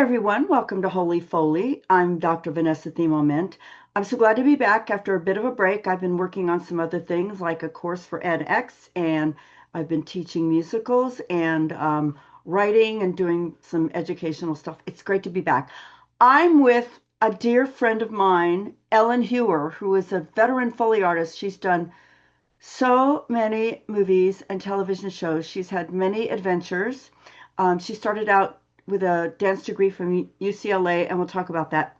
everyone. Welcome to Holy Foley. I'm Dr. Vanessa Theme Ament. I'm so glad to be back after a bit of a break. I've been working on some other things like a course for edX, and I've been teaching musicals and writing and doing some educational stuff. It's great to be back. I'm with a dear friend of mine, Ellen Heuer, who is a veteran Foley artist. She's done so many movies and television shows. She's had many adventures. She started out with a dance degree from UCLA, and we'll talk about that.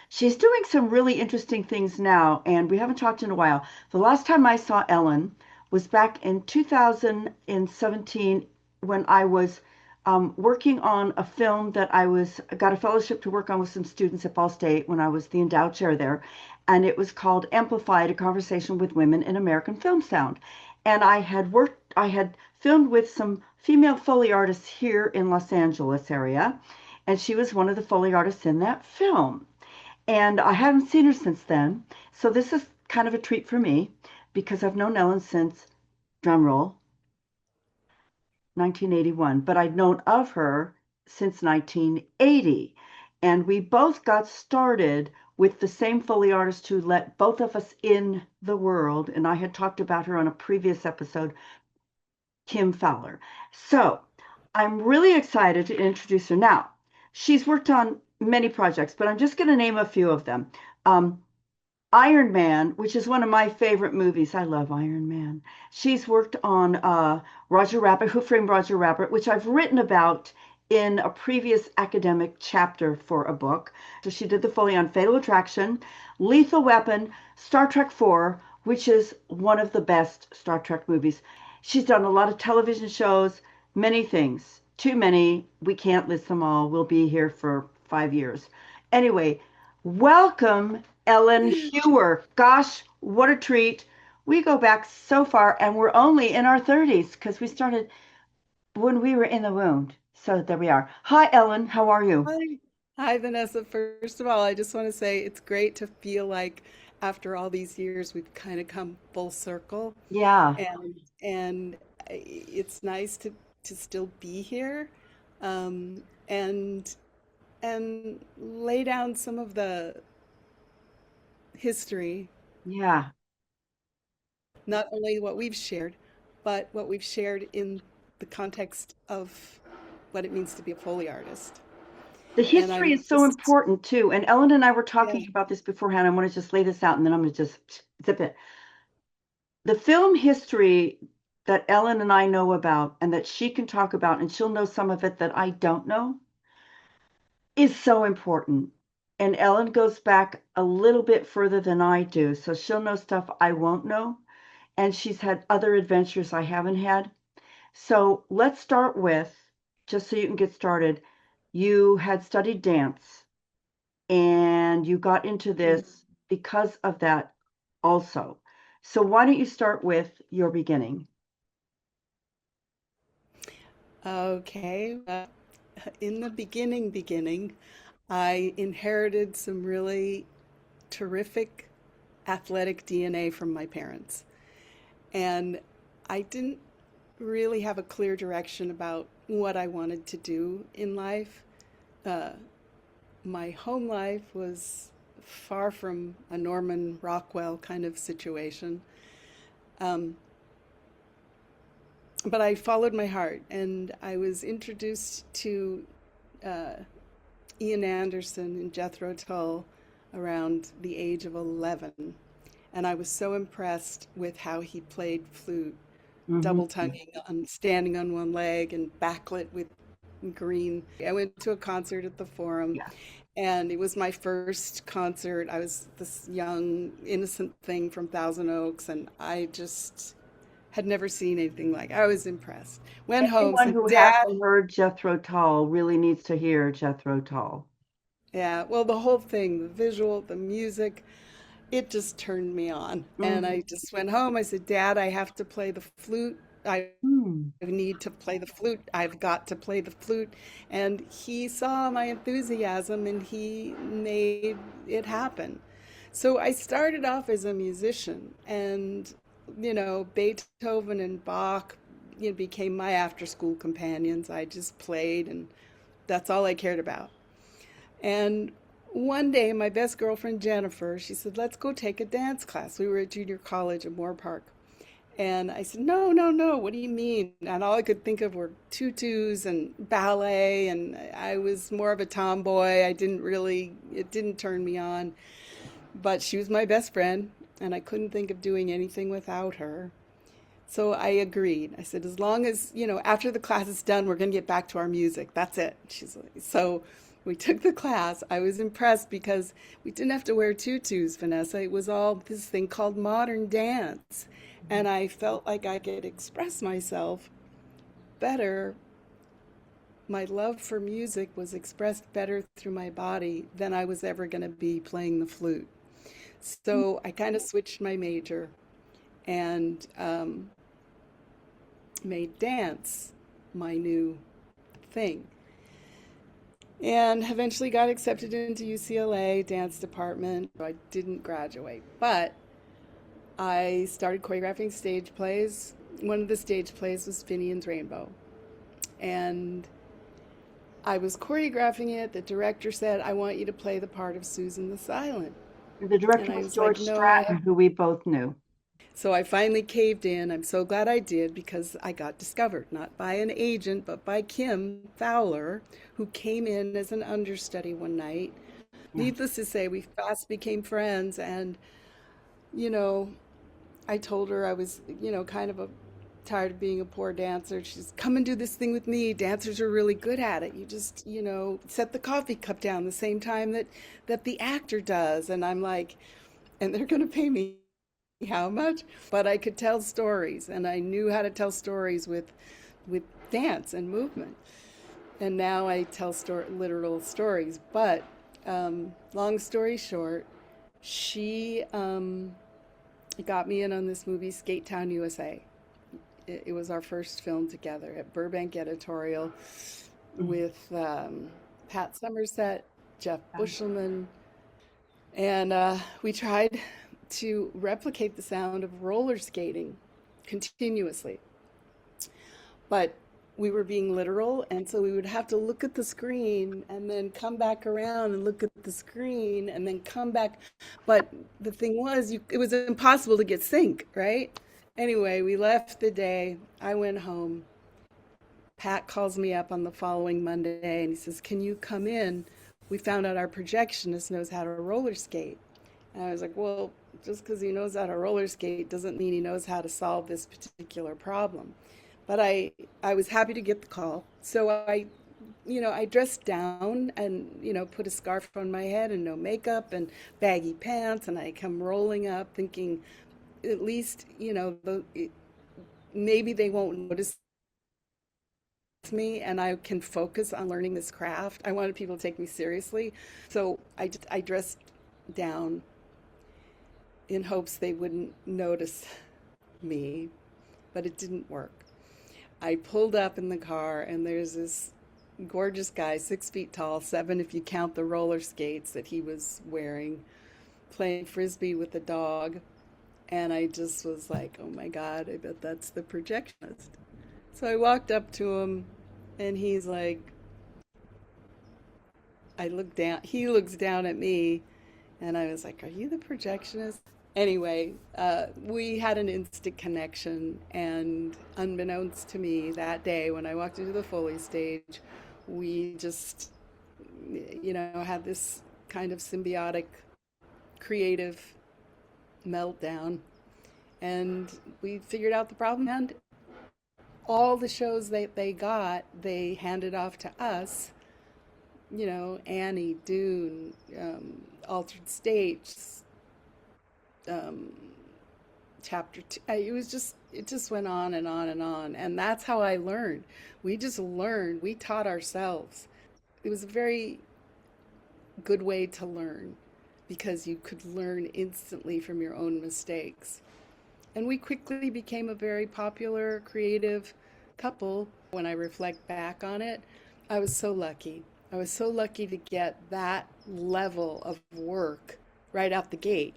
She's doing some really interesting things now, and we haven't talked in a while. The last time I saw Ellen was back in 2017 when I was working on a film that got a fellowship to work on with some students at Ball State when I was the endowed chair there, and it was called Amplified: A Conversation with Women in American Film Sound. And I had filmed with some female Foley artists here in Los Angeles area, and she was one of the Foley artists in that film. And I haven't seen her since then. So this is kind of a treat for me because I've known Ellen since, drumroll, 1981, but I'd known of her since 1980. And we both got started with the same Foley artist who let both of us in the world. And I had talked about her on a previous episode, Kim Fowler. So I'm really excited to introduce her now. She's worked on many projects, but I'm just going to name a few of them. Iron Man, which is one of my favorite movies. I love Iron Man. She's worked on Roger Rabbit, Who Framed Roger Rabbit, which I've written about in a previous academic chapter for a book. So she did the Foley on Fatal Attraction, Lethal Weapon, Star Trek 4, which is one of the best Star Trek movies. She's done a lot of television shows, many things. Too many. We can't list them all. We'll be here for 5 years. Anyway, welcome, Ellen Heuer. Gosh, what a treat. We go back so far, and we're only in our 30s because we started when we were in the womb. So there we are. Hi, Ellen. How are you? Hi. Hi, Vanessa. First of all, I just want to say it's great to feel like after all these years we've kind of come full circle Yeah, and it's nice to still be here um, and and lay down some of the history, yeah. not only what we've shared, but what we've shared in the context of what it means to be a Foley artist. The And history I'm is so just, important too. And Ellen and I were yeah. talking about this beforehand. I want to just lay this out and then I'm going to just zip it. The film history that Ellen and I know about and that she can talk about, and she'll know some of it that I don't know, is so important. And Ellen goes back a little bit further than I do. So she'll know stuff I won't know. And she's had other adventures I haven't had. So let's start with, just so you can get started, you had studied dance and you got into Mm. this because of that also. So why don't you start with your beginning? Okay. In the beginning, I inherited some really terrific athletic DNA from my parents. And I didn't really have a clear direction about what I wanted to do in life. Uh, my home life was far from a Norman Rockwell kind of situation. Um, but I followed my heart and I was introduced to uh, Ian Anderson and Jethro Tull around the age of 11. And I was so impressed with how he played flute, Hmm. double tonguing, standing on one leg and backlit with green. I went to a concert at the Forum, Yeah. and it was my first concert. I was this young, innocent thing from Thousand Oaks, and I just had never seen anything like it. I was impressed. Went home, Anyone said, who Dad, hasn't heard Jethro Tull really needs to hear Jethro Tull. yeah, well, the whole thing, the visual, the music, it just turned me on. And Hmm. I just went home. I said, Dad, I have to play the flute. I need to play the flute. I've got to play the flute. And he saw my enthusiasm and he made it happen. So I started off as a musician, and, Beethoven and Bach, became my after school companions. I just played and That's all I cared about. And one day, my best girlfriend Jennifer, she said, "Let's go take a dance class." We were at junior college in Moore Park. And I said, "No, no, no, what do you mean?" And all I could think of were tutus and ballet. And I was more of a tomboy. It didn't turn me on. But she was my best friend, and I couldn't think of doing anything without her. So I agreed. I said, as long as, after the class is done, we're going to get back to our music. That's it. She's like, so we took the class. I was impressed because we didn't have to wear tutus, Vanessa. It was all this thing called modern dance. And I felt like I could express myself better. My love for music was expressed better through my body than I was ever going to be playing the flute. So I kind of switched my major and made dance my new thing. And eventually got accepted into UCLA dance department. I didn't graduate, but I started choreographing stage plays. One of the stage plays was Finian's Rainbow. And I was choreographing it. The director said, "I want you to play the part of Susan the Silent." The And director I was was like, George no, I have. Stratton, who we both knew. So I finally caved in. I'm so glad I did because I got discovered, not by an agent, but by Kim Fowler, who came in as an understudy one night. Yeah. Needless to say, we fast became friends. And, you know, I told her I was, kind of tired of being a poor dancer. She's, "Come and do this thing with me. Dancers are really good at it. You just, set the coffee cup down the same time that the actor does." And I'm like, "And they're going to pay me how much?" But I could tell stories, and I knew how to tell stories with dance and movement. And now I tell literal stories. But long story short, she got me in on this movie, Skate Town, USA. It was our first film together at Burbank Editorial Mm. with Pat Somerset, Jeff Bushelman, and we tried to replicate the sound of roller skating continuously. But we were being literal, and so we would have to look at the screen and then come back around and look at the screen and then come back. But the thing was, it was impossible to get sync, right? Anyway, we left the day. I went home. Pat calls me up on the following Monday and he says, "Can you come in? We found out our projectionist knows how to roller skate." And I was like, "Well, just because he knows how to roller skate doesn't mean he knows how to solve this particular problem." But I was happy to get the call. So I dressed down and, put a scarf on my head and no makeup and baggy pants. And I come rolling up thinking, at least, maybe they won't notice me and I can focus on learning this craft. I wanted people to take me seriously. So I dressed down in hopes they wouldn't notice me, but it didn't work. I pulled up in the car and there's this gorgeous guy, 6 feet tall, seven if you count the roller skates that he was wearing, playing frisbee with a dog. And I just was like, "Oh my God, I bet that's the projectionist." So I walked up to him and he's like, I look down, he looks down at me, and I was like, "Are you the projectionist?" Anyway, we had an instant connection, and unbeknownst to me that day when I walked into the Foley stage, we just, had this kind of symbiotic, creative meltdown, and we figured out the problem. And all the shows that they got, they handed off to us. Annie, Dune, Altered States, um, Chapter 2. It just went on and on and on. And that's how I learned. We just learned, we taught ourselves. It was a very good way to learn because you could learn instantly from your own mistakes. And we quickly became a very popular, creative couple. When I reflect back on it, I was so lucky. I was so lucky to get that level of work right out the gate.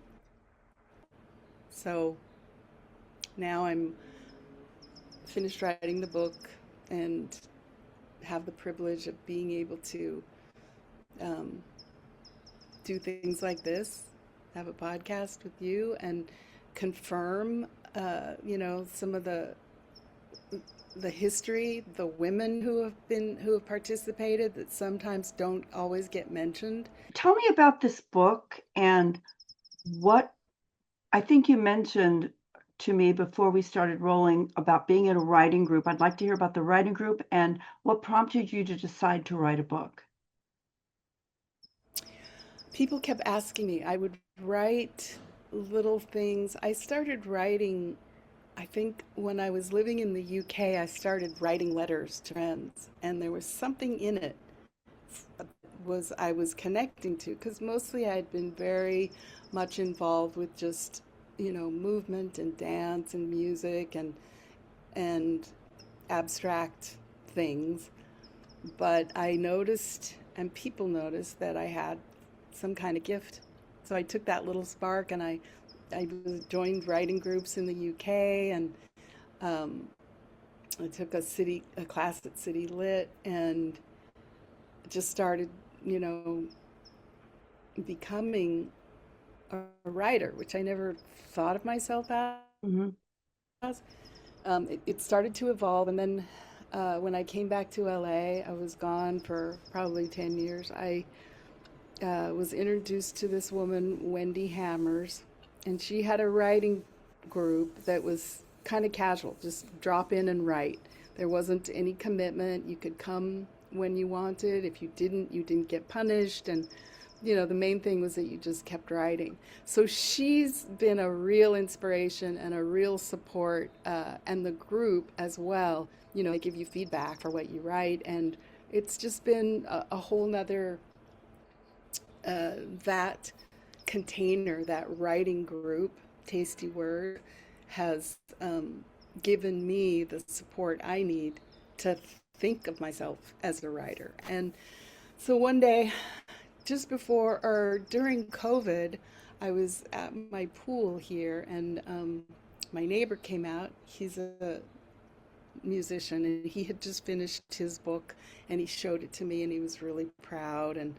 So now I'm finished writing the book and have the privilege of being able to um, do things like this, have a podcast with you, and confirm, some of the history, the women who have participated that sometimes don't always get mentioned. Tell me about this book and what I think you mentioned to me before we started rolling about being in a writing group. I'd like to hear about the writing group and what prompted you to decide to write a book. People kept asking me. I would write little things. I started writing, I think when I was living in the UK, I started writing letters to friends, and there was something in it was I was connecting to, because mostly I had been very much involved with just, movement and dance and music and abstract things. But I noticed, and people noticed, that I had some kind of gift. So I took that little spark and I joined writing groups in the UK, and um, I took a class at City Lit, and just started, you know, becoming a writer, which I never thought of myself as. Hmm. It started to evolve, and then when I came back to LA, I was gone for probably 10 years. I was introduced to this woman, Wendy Hammers, and she had a writing group that was kind of casual, just drop in and write. There wasn't any commitment. You could come when you wanted. If you didn't, you didn't get punished. And, the main thing was that you just kept writing. So she's been a real inspiration and a real support, and the group as well. They give you feedback for what you write. And it's just been a whole nother that container, that writing group, Tasty Word, has given me the support I need to think of myself as a writer. And so one day, just before or during COVID, I was at my pool here, and my neighbor came out. He's a musician, and he had just finished his book, and he showed it to me, and he was really proud. And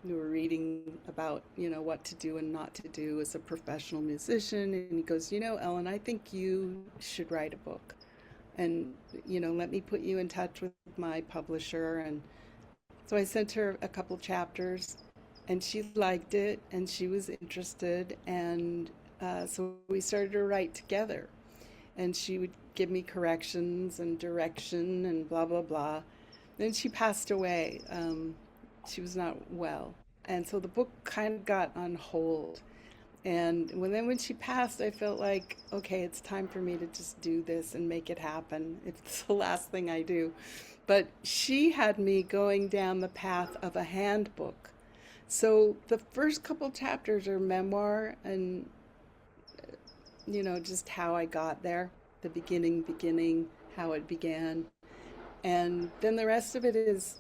we were reading about, what to do and not to do as a professional musician. And he goes, Ellen, I think you should write a book. And, let me put you in touch with my publisher. And so I sent her a couple chapters, and she liked it, and she was interested. And so we started to write together. And she would give me corrections and direction and blah, blah, blah. Then she passed away. She was not well. And so the book kind of got on hold. And when she passed, I felt like, okay, it's time for me to just do this and make it happen. It's the last thing I do. But she had me going down the path of a handbook. So the first couple chapters are memoir and, just how I got there, the beginning, how it began. And then the rest of it is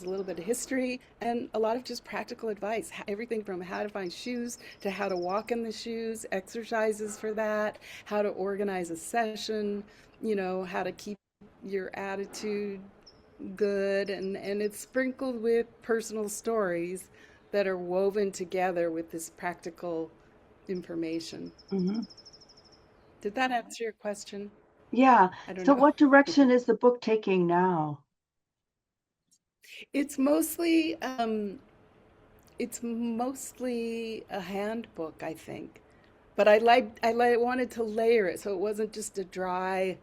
a little bit of history and a lot of just practical advice. Everything from how to find shoes to how to walk in the shoes, exercises for that, how to organize a session, how to keep your attitude good. And it's sprinkled with personal stories that are woven together with this practical information. Hmm. Did that answer your question? Yeah. I don't So know. what direction is the book taking now? It's mostly it's mostly a handbook, I think. But wanted to layer it so it wasn't just a dry,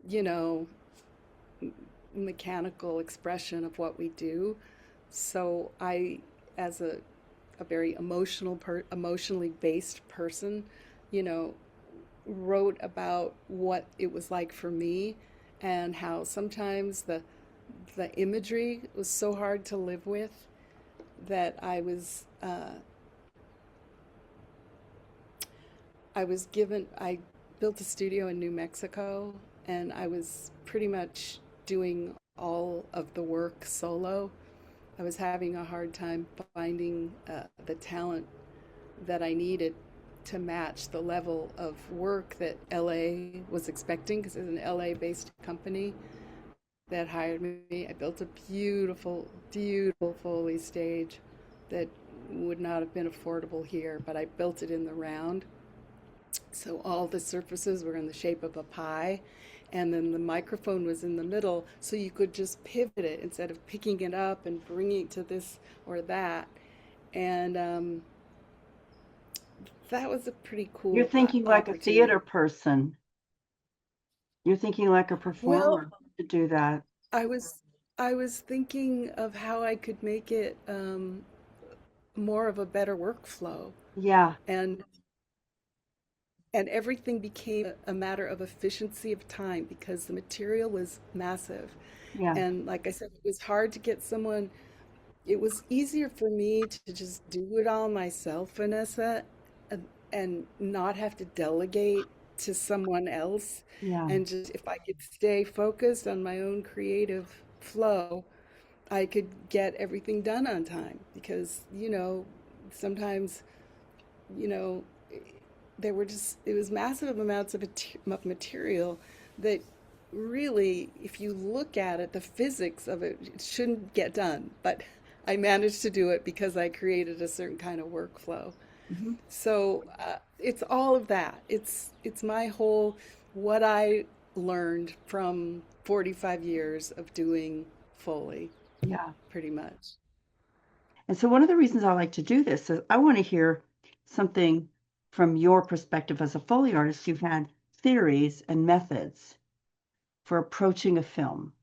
you know, mechanical expression of what we do. So I, as a very emotionally based person, you know, wrote about what it was like for me and how sometimes the imagery was so hard to live with that I built a studio in New Mexico, and I was pretty much doing all of the work solo. I was having a hard time finding the talent that I needed to match the level of work that LA was expecting, because it's an LA based company. that hired me. I built a beautiful, beautiful Foley stage that would not have been affordable here, but I built it in the round. So all the surfaces were in the shape of a pie, and then the microphone was in the middle, so you could just pivot it instead of picking it up and bringing it to this or that. And that was a pretty You're cool thinking like a theater opportunity. person. You're thinking like a Well, performer to do that. I was I was thinking of how I could make it more of a better workflow, Yeah, and everything became a matter of efficiency of time because the material was massive. yeah, And like I said, it was hard to get someone. It was easier for me to just do it all myself, Vanessa, and not have to delegate to someone else. yeah, And just if I could stay focused on my own creative flow, I could get everything done on time. Because, sometimes, you know, there were just, it was massive amounts of material that really, if you look at it, the physics of it, it shouldn't get done. But I managed to do it because I created a certain kind of workflow. hmm, So it's all of that. It's my whole what I learned from 45 years of doing Foley, yeah. pretty much. And so one of the reasons I like to do this is I want to hear something from your perspective as a Foley artist. You've had theories and methods for approaching a film.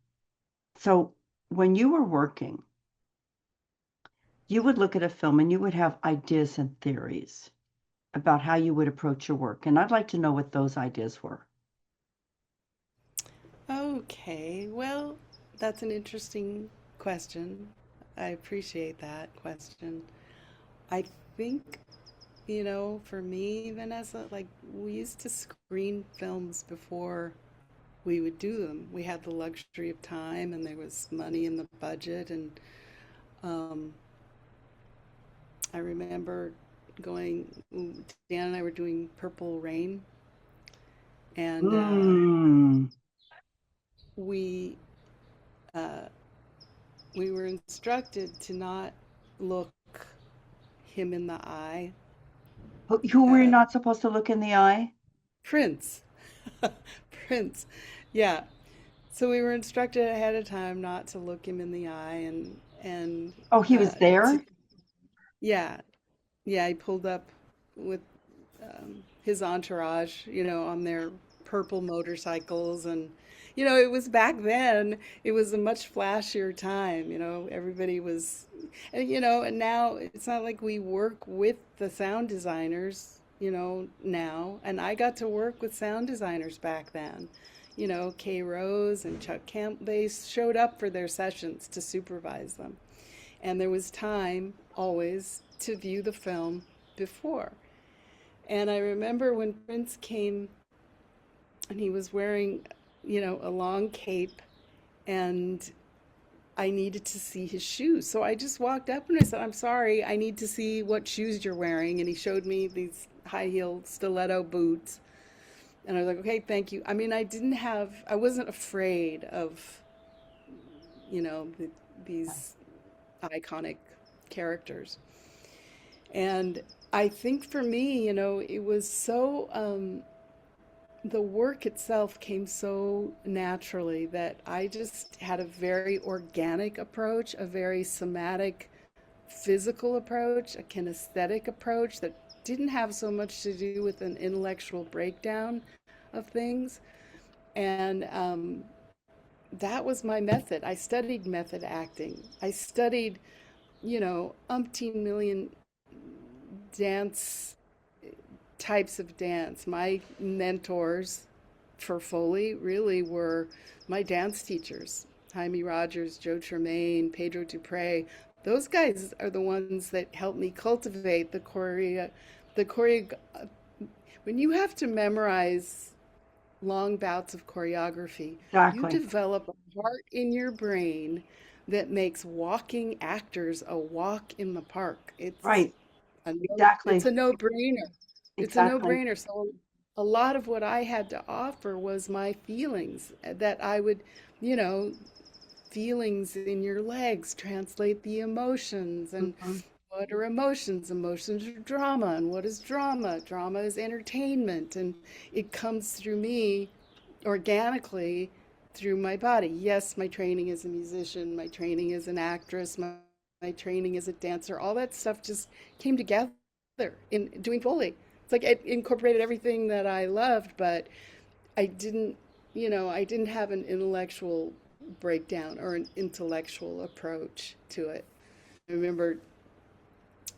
So when you were working, you would look at a film and you would have ideas and theories about how you would approach your work. And I'd like to know what those ideas were. Okay, well, that's an interesting question. I appreciate that question. I think, for me, Vanessa, like we used to screen films before we would do them. We had the luxury of time and there was money in the budget. And um, I remember going, Dan and I were doing Purple Rain, and Mm. we uh, we were instructed to not look him in the eye. Who were you Uh, not supposed to look in the eye? Prince, Prince, yeah. So we were instructed ahead of time not to look him in the eye, and Oh, he was to there? yeah, yeah. He pulled up with his entourage, on their purple motorcycles. And, it was back then, it was a much flashier time, everybody was, and now it's not like we work with the sound designers, now. And I got to work with sound designers back then. Kay Rose and Chuck Kemp, they showed up for their sessions to supervise them. And there was time always to view the film before. And I remember when Prince came and he was wearing, a long cape, and I needed to see his shoes. So I just walked up and I said, "I'm sorry, I need to see what shoes you're wearing." And he showed me these high heel stiletto boots. And I was like, "Okay, thank you." I mean, I wasn't afraid of, these iconic characters. And I think for me, it was so, the work itself came so naturally that I just had a very organic approach, a very somatic, physical approach, a kinesthetic approach that didn't have so much to do with an intellectual breakdown of things. And that was my method. I studied method acting. I studied, umpteen million dance types of dance. My mentors for Foley really were my dance teachers, Jaime Rogers, Joe Tremaine, Pedro Dupre. Those guys are the ones that helped me cultivate the choreo. When you have to memorize long bouts of choreography, you Exactly. develop a part in your brain that makes walking actors a walk in the park. Right. It's Exactly. a no-brainer. It's a Exactly. no-brainer. So a lot of what I had to offer was my feelings that I would, you know, feelings in your legs translate the emotions, and Mhm. what are emotions? Emotions are drama, and what is drama? Drama is entertainment, and it comes through me organically through my body. Yes, my training as a musician, my training as an actress, my training as a dancer, all that stuff just came together in doing Foley. It's like it incorporated everything that I loved, but I didn't, I didn't have an intellectual breakdown or an intellectual approach to it. I remember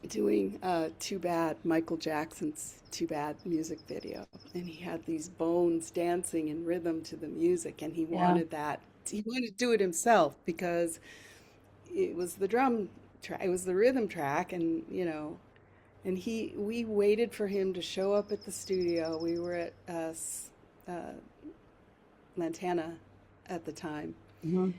doing Too Bad, Michael Jackson's Too Bad music video. And he had these bones dancing in rhythm to the music. And he Yeah. wanted that. He wanted to do it himself because it was the drum track, it was the rhythm track. And we waited for him to show up at the studio. We were at uh, Lantana at the time. Mhm.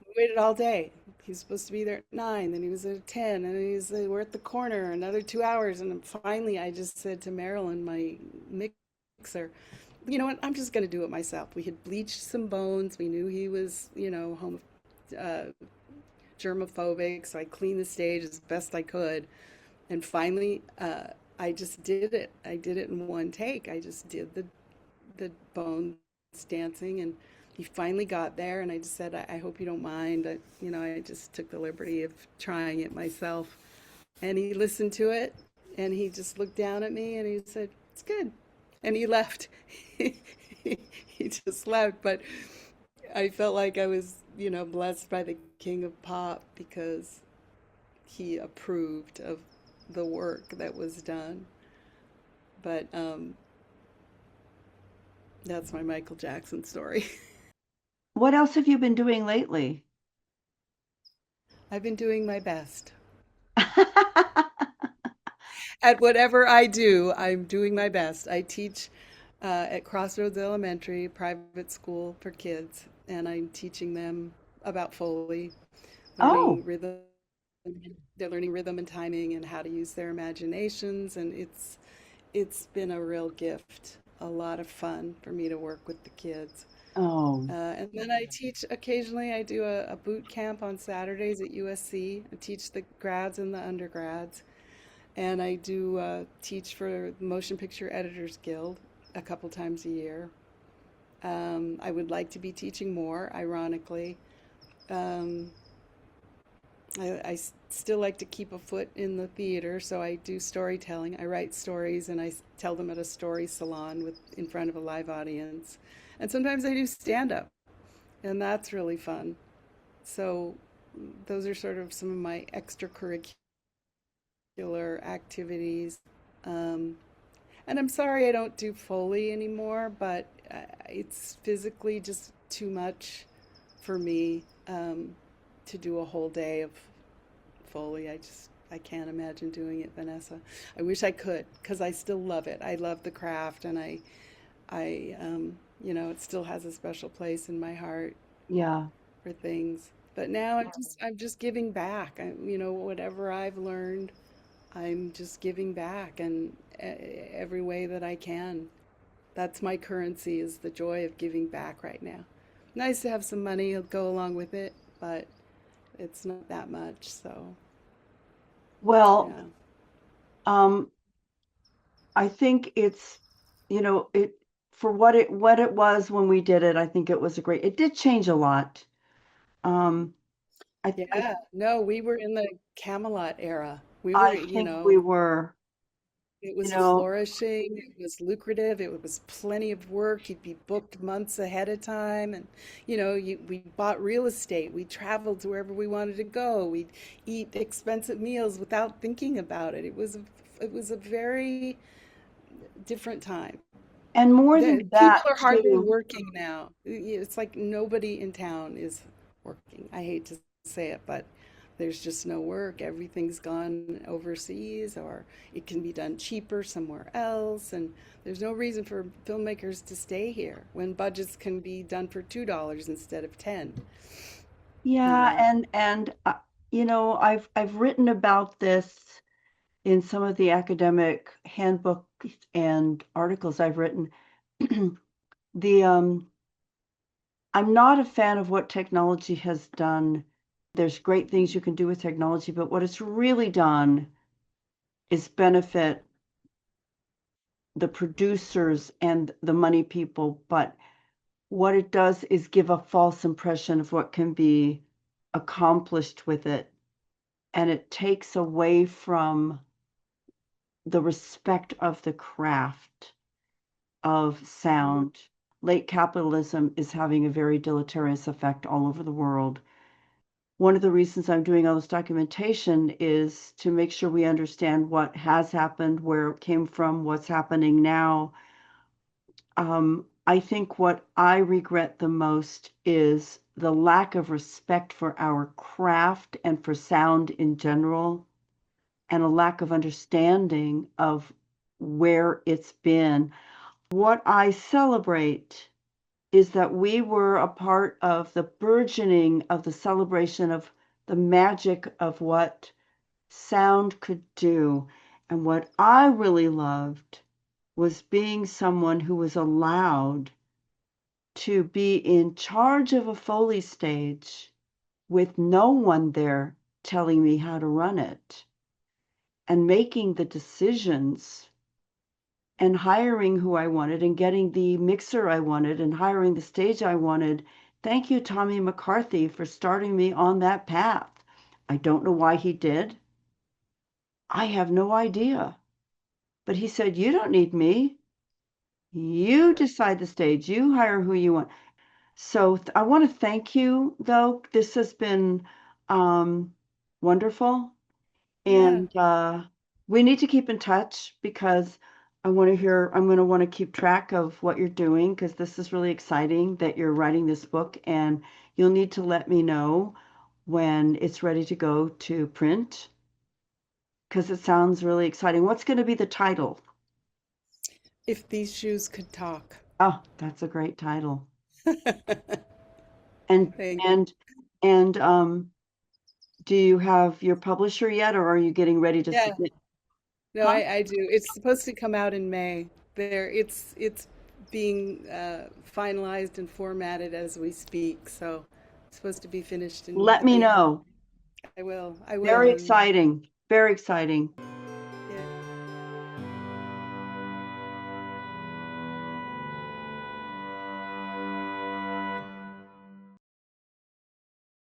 We waited all day. He was supposed to be there at 9, then he was at 10, and we're at the corner another 2 hours. And then finally, I just said to Marilyn, my mixer, you know what? I'm just going to do it myself. We had bleached some bones. We knew he was, uh, germophobic, so I cleaned the stage as best I could. And finally, I just did it. I did it in one take. I just did the bones dancing, and he finally got there, and I just said, I hope you don't mind. I just took the liberty of trying it myself. And he listened to it, and he just looked down at me and he said, it's good. And he left. He just left. But I felt like I was, blessed by the king of pop because he approved of the work that was done. But that's my Michael Jackson story. What else have you been doing lately? I've been doing my best. At whatever I do, I'm doing my best. I teach at Crossroads Elementary, private school for kids, and I'm teaching them about Foley, Oh, learning rhythm. They're learning rhythm and timing and how to use their imaginations, and it's been a real gift. A lot of fun for me to work with the kids. oh, And then I teach occasionally. I do a boot camp on Saturdays at USC. I teach the grads and the undergrads. And I do teach for the Motion Picture Editors Guild a couple times a year. I would like to be teaching more, ironically. Um, I still like to keep a foot in the theater, so I do storytelling. I write stories and I tell them at a story salon in front of a live audience. And sometimes I do stand up, and that's really fun. So those are sort of some of my extracurricular activities. Um, and I'm sorry I don't do Foley anymore, but it's physically just too much for me to do a whole day of Foley. I can't imagine doing it, Vanessa. I wish I could because I still love it. I love the craft, and it still has a special place in my heart yeah. for things. But now I'm just giving back. Whatever I've learned, I'm just giving back, and every way that I can. That's my currency is the joy of giving back right now. Nice to have some money go along with it, but it's not that much. So Well, yeah, um, I think it's, it for what it was when we did it, I think it was a great, it did change a lot. Um, I yeah. No, we were in the Camelot era. We were, I think we were, it you was know, flourishing, it was lucrative, it was plenty of work. You'd be booked months ahead of time. And, we bought real estate. We traveled to wherever we wanted to go. We'd eat expensive meals without thinking about it. It was a very different time. and more The than people that are hardly too. working now. It's like nobody in town is working. I hate to say it, but there's just no work. Everything's gone overseas, or it can be done cheaper somewhere else. And there's no reason for filmmakers to stay here when budgets can be done for $2 instead of 10, you Yeah, know. and I've written about this in some of the academic handbooks and articles I've written. The I'm not a fan of what technology has done. There's great things you can do with technology, but what it's really done is benefit the producers and the money people, but what it does is give a false impression of what can be accomplished with it. And it takes away from the respect of the craft of Mhm. sound. Late capitalism is having a very deleterious effect all over the world. One of the reasons I'm doing all this documentation is to make sure we understand what has happened, where it came from, what's happening now. I think what I regret the most is the lack of respect for our craft and for sound in general, and a lack of understanding of where it's been. What I celebrate is that we were a part of the burgeoning of the celebration of the magic of what sound could do. And what I really loved was being someone who was allowed to be in charge of a Foley stage with no one there telling me how to run it and making the decisions and hiring who I wanted and getting the mixer I wanted and hiring the stage I wanted. Thank you, Tommy McCarthy, for starting me on that path. I don't know why he did. I have no idea. But he said, "You don't need me. You decide the stage. You hire who you want." So I want to thank you, though. This has been um, wonderful. Yeah. And we need to keep in touch because I'm going to want to keep track of what you're doing because this is really exciting that you're writing this book. And you'll need to let me know when it's ready to go to print because it sounds really exciting. What's going to be the title? If these shoes could talk. Oh, that's a great title. And Thank you. and and do you have your publisher yet, or are you getting ready to Yeah. submit? No, Huh? I do. It's supposed to come out in May. It's being finalized and formatted as we speak. So it's supposed to be finished in Let me May. know. I will. I Very will. And exciting. Very exciting.